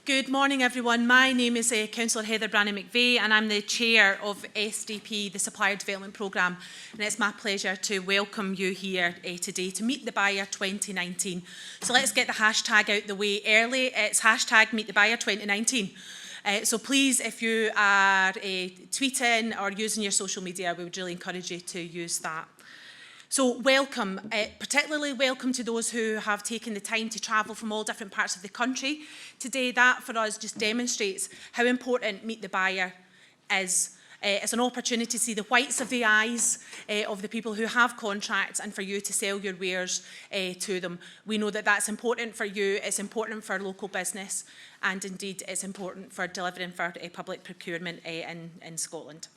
Good morning, everyone. My name is Councillor Heather Brannan-McVey, and I'm the Chair of SDP, the Supplier Development Programme. And it's my pleasure to welcome you here today to Meet the Buyer 2019. So let's get the hashtag out the way early. It's hashtag Meet the Buyer 2019. So please, if you are tweeting or using your social media, we would really encourage you to use that. So welcome, particularly welcome to those who have taken the time to travel from all different parts of the country. Today, that for us just demonstrates how important Meet the Buyer is. It's an opportunity to see the whites of the eyes of the people who have contracts and for you to sell your wares to them. We know that that's important for you, it's important for local business, and indeed it's important for delivering for public procurement in Scotland.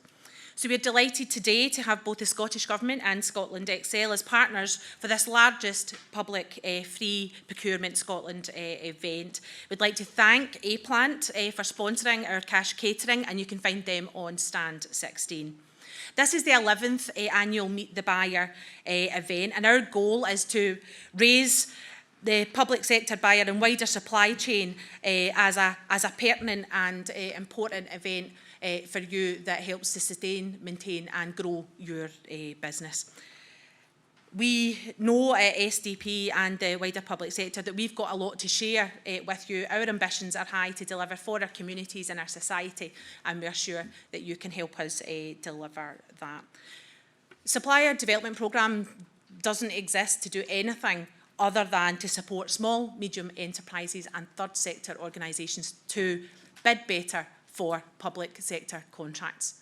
So we're delighted today to have both the Scottish Government and Scotland Excel as partners for this largest public free procurement Scotland event. We'd like to thank A-Plant for sponsoring our cash catering, and you can find them on stand 16. This is the 11th annual Meet the Buyer event, and our goal is to raise the public sector buyer and wider supply chain as a pertinent and important event for you that helps to sustain, maintain and grow your business. We know at SDP and the wider public sector that we've got a lot to share with you. Our ambitions are high to deliver for our communities and our society, and we're sure that you can help us deliver that. Supplier Development Programme doesn't exist to do anything other than to support small, medium enterprises and third sector organisations to bid better for public sector contracts.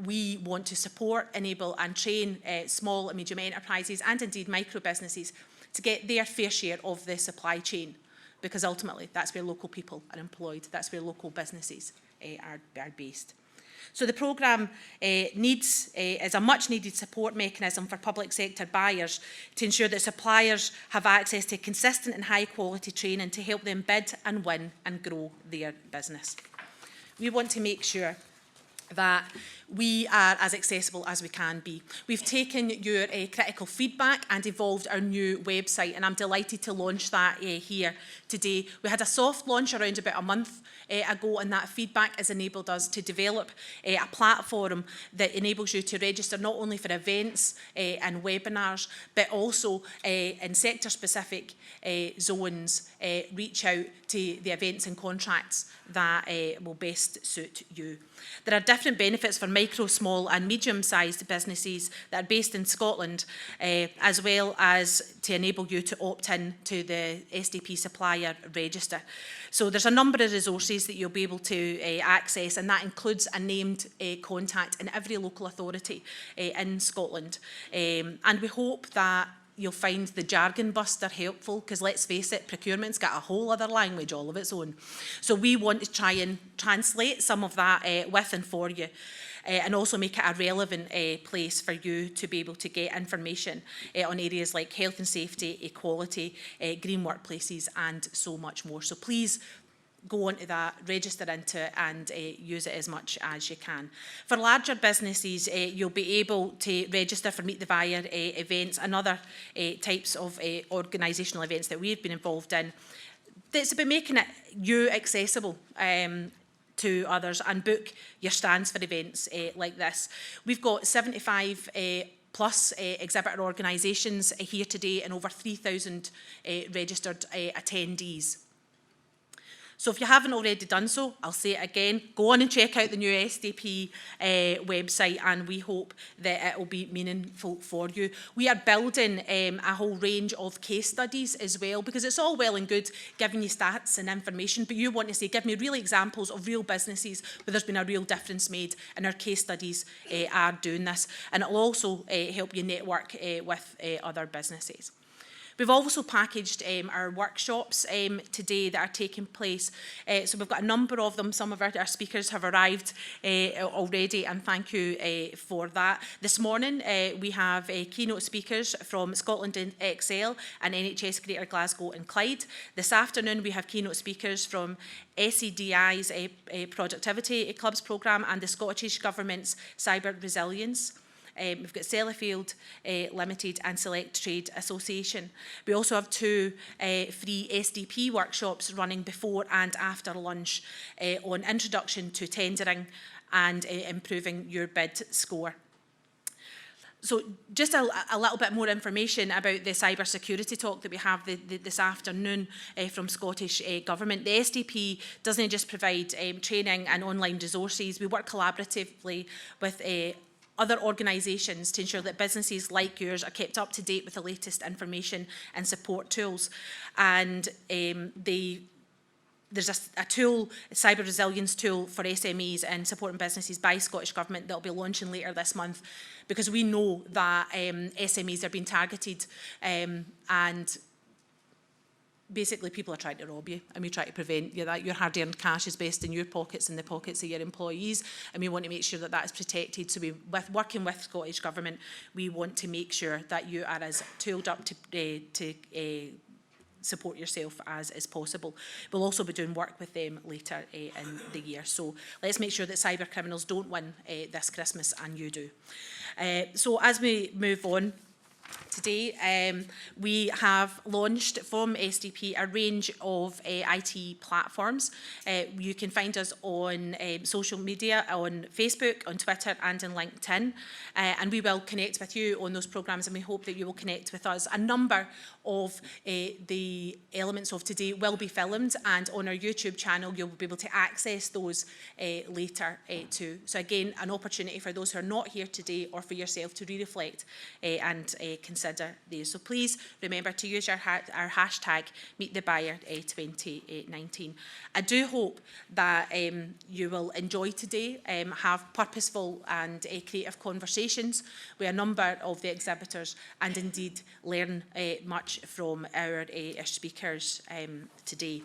We want to support, enable and train small and medium enterprises and indeed micro businesses to get their fair share of the supply chain, because ultimately that's where local people are employed, that's where local businesses are based. So the programme is a much needed support mechanism for public sector buyers to ensure that suppliers have access to consistent and high quality training to help them bid and win and grow their business. We want to make sure that we are as accessible as we can be. We've taken your critical feedback and evolved our new website, and I'm delighted to launch that here today. We had a soft launch around about a month ago, and that feedback has enabled us to develop a platform that enables you to register not only for events and webinars, but also in sector-specific zones, reach out to the events and contracts that will best suit you. There are different benefits for micro, small and medium-sized businesses that are based in Scotland, as well as to enable you to opt in to the SDP Supplier Register. So there's a number of resources that you'll be able to access, and that includes a named contact in every local authority in Scotland. And we hope that you'll find the jargon buster helpful, because let's face it, procurement's got a whole other language all of its own. So we want to try and translate some of that with and for you, and also make it a relevant place for you to be able to get information on areas like health and safety, equality, green workplaces and so much more. So please go onto that, register into it and use it as much as you can. For larger businesses, you'll be able to register for Meet the Buyer events and other types of organisational events that we've been involved in. It's about making it you accessible to others, and book your stands for events like this. We've got 75 plus exhibitor organisations here today and over 3,000 registered attendees. So if you haven't already done so, I'll say it again, go on and check out the new SDP website, and we hope that it will be meaningful for you. We are building a whole range of case studies as well, because it's all well and good giving you stats and information, but you want to say, give me real examples of real businesses where there's been a real difference made, and our case studies are doing this. And it will also help you network with other businesses. We've also packaged our workshops today that are taking place. So we've got a number of them. Some of our speakers have arrived already, and thank you for that. This morning we have keynote speakers from Scotland Excel and NHS Greater Glasgow and Clyde. This afternoon we have keynote speakers from SEDI's Productivity Clubs programme and the Scottish Government's Cyber Resilience We've got Sellafield Limited and Select Trade Association. We also have 2 free SDP workshops running before and after lunch on introduction to tendering and improving your bid score. So just a little bit more information about the cyber security talk that we have this afternoon from Scottish Government. The SDP doesn't just provide training and online resources. We work collaboratively with other organisations to ensure that businesses like yours are kept up to date with the latest information and support tools. And there's a tool, a cyber resilience tool for SMEs and supporting businesses by Scottish Government that will be launching later this month, because we know that SMEs are being targeted and basically people are trying to rob you, and we try to prevent that your hard-earned cash is best in your pockets and the pockets of your employees, and we want to make sure that that is protected. So working with Scottish Government, we want to make sure that you are as tooled up to support yourself as is possible. We'll also be doing work with them later in the year. So let's make sure that cyber criminals don't win this Christmas, and you do. So as we move on, today, we have launched from SDP a range of IT platforms. You can find us on social media, on Facebook, on Twitter and on LinkedIn. And we will connect with you on those programmes, and we hope that you will connect with us. A number of the elements of today will be filmed, and on our YouTube channel you'll be able to access those later too. So again, an opportunity for those who are not here today or for yourself to re-reflect and consider these. So please remember to use our hashtag #MeetTheBuyer2019. I do hope that you will enjoy today, have purposeful and creative conversations with a number of the exhibitors, and indeed learn much from our speakers today.